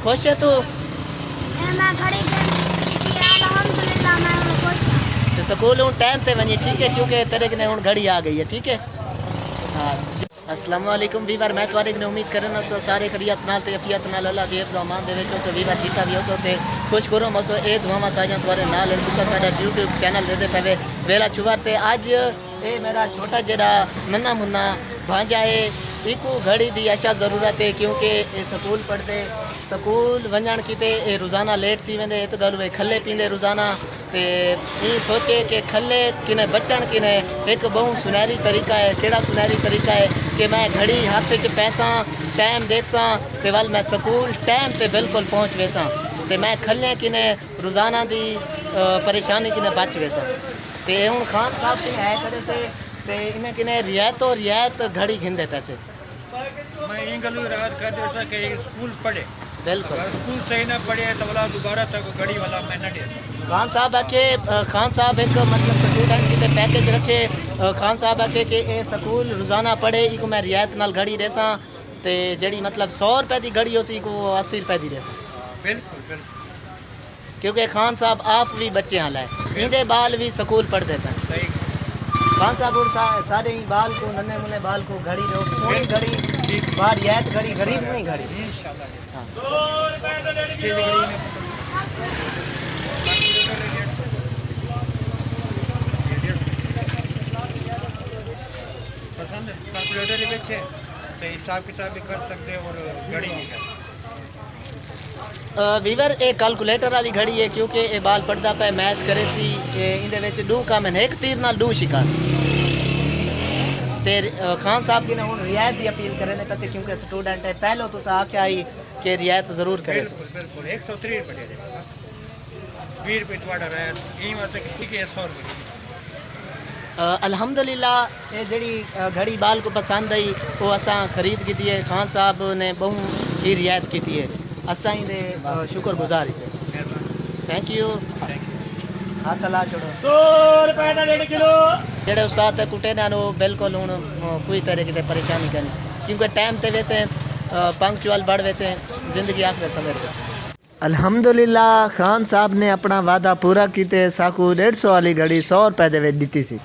खुश है तू? मैं घड़ी अल्हम्दुलिल्लाह मैं खुश हूं। तो स्कूल हूँ टाइम पे वही, ठीक है, क्योंकि तेरे कने हूँ घड़ी आ गई है, ठीक है। हाँ, अस्सलाम वालेकुम वीवर, मैं तुम्हारे ने उम्मीद करना तो सारे खरीत नाल ते अफियत नाल अल्लाह दी हिफ्ज़ अमान दे विच तो वीवर जीता भी हो ते खुश करो मसो ए दुआवां सारियां तुम्हारे नाल है। तुसा साडा यूट्यूब चैनल दे पवे वेला छुवर ते आज ए मेरा छोटा जेड़ा नन्ना मुन्ना भांजा है इको घड़ी दी अशा ज़रूरत है, क्योंकि ये स्कूल पढ़ते स्कूल वंजण किते ए रोज़ाना लेट थी वेंदे इत गल वे खले पींदे रोज़ाना ते ये सोचे कि खले किने बचण किने एक बहुत सुनहरी तरीका है। केड़ा सुनहरी तरीका है कि मैं घड़ी हाथ च पैसा टाइम देखसा ते वल मैं स्कूल टाइम ते बिल्कुल पहुँच वेसा ते मैं खले किने रोज़ाना दी परेशानी किने बच वेसा ते हुण खान साहब किने है करे से ते इन्हें किने रियायत घड़ी घिंदे पैसे मैं ये गलू रात कर दे कि स्कूल पढ़े, बिल्कुल। अगर स्कूल सही ना पढ़े तो वाला दोबारा तक घड़ी वाला मैं न दे। खान साहब आके खान साहब एक मतलब स्टूडेंट की पैकेज रखे खान साहब आके कि ये स्कूल रोज़ाना पढ़े इको मैं रियायत नाल घड़ी रेसा ते जड़ी मतलब 100 रुपए की घड़ी उसी को 80 रुपए की रेसा। बिल्कुल बिल्कुल, क्योंकि खान साहब आप भी बच्चे आला है इंदे बाल भी स्कूल पढ़ देते हैं। सही खान साहब और सारे ही बाल को नन्हे मुन्ने बाल को घड़ी दो सोनी घड़ी बाहर रियायत घड़ी गरीब नहीं घड़ी इंशाल्लाह। हाँ। पसंद कैलकुलेटर भी तो हिसाब किताब भी कर सकते हैं और घड़ी नहीं कर। वीवर ये कैलकुलेटर वाली घड़ी है, क्योंकि ये बाल पढ़ता पे मैथ करे सी इंदे विच दो काम है, एक तीर नाल दो शिकार ते खान साहब की ने हुण रियायत की अपील करे ने पैसे, क्योंकि स्टूडेंट है पहले तो आख्या ही कि रियायत जरूर करे। बिल्कुल बिल्कुल 130 रुपये दे देगा, 20 रुपये थोड़ा रियायत यही वास्ते कि 100 रुपये। अल्हम्दुलिल्लाह ये जड़ी घड़ी बाल को पसंद आई वो असा खरीद की है। खान साहब ने बहुत ही रियायत की है, असा ही दे शुक्रगुजार इसे। Thank you. हाथ ला छोड़ो 100 रुपये का 1.5 किलो जेडे उस्ताद ते कुटे ना बिल्कुल हूँ कोई तरह की परेशानी करनी, क्योंकि टाइम ते वैसे पंक्चुअल बढ़ वैसे ज़िंदगी आखिर समझ गए। अल्हम्दुलिल्लाह खान साहब ने अपना वादा पूरा किते साकू 150 वाली घड़ी 100 रुपए दे दी सी।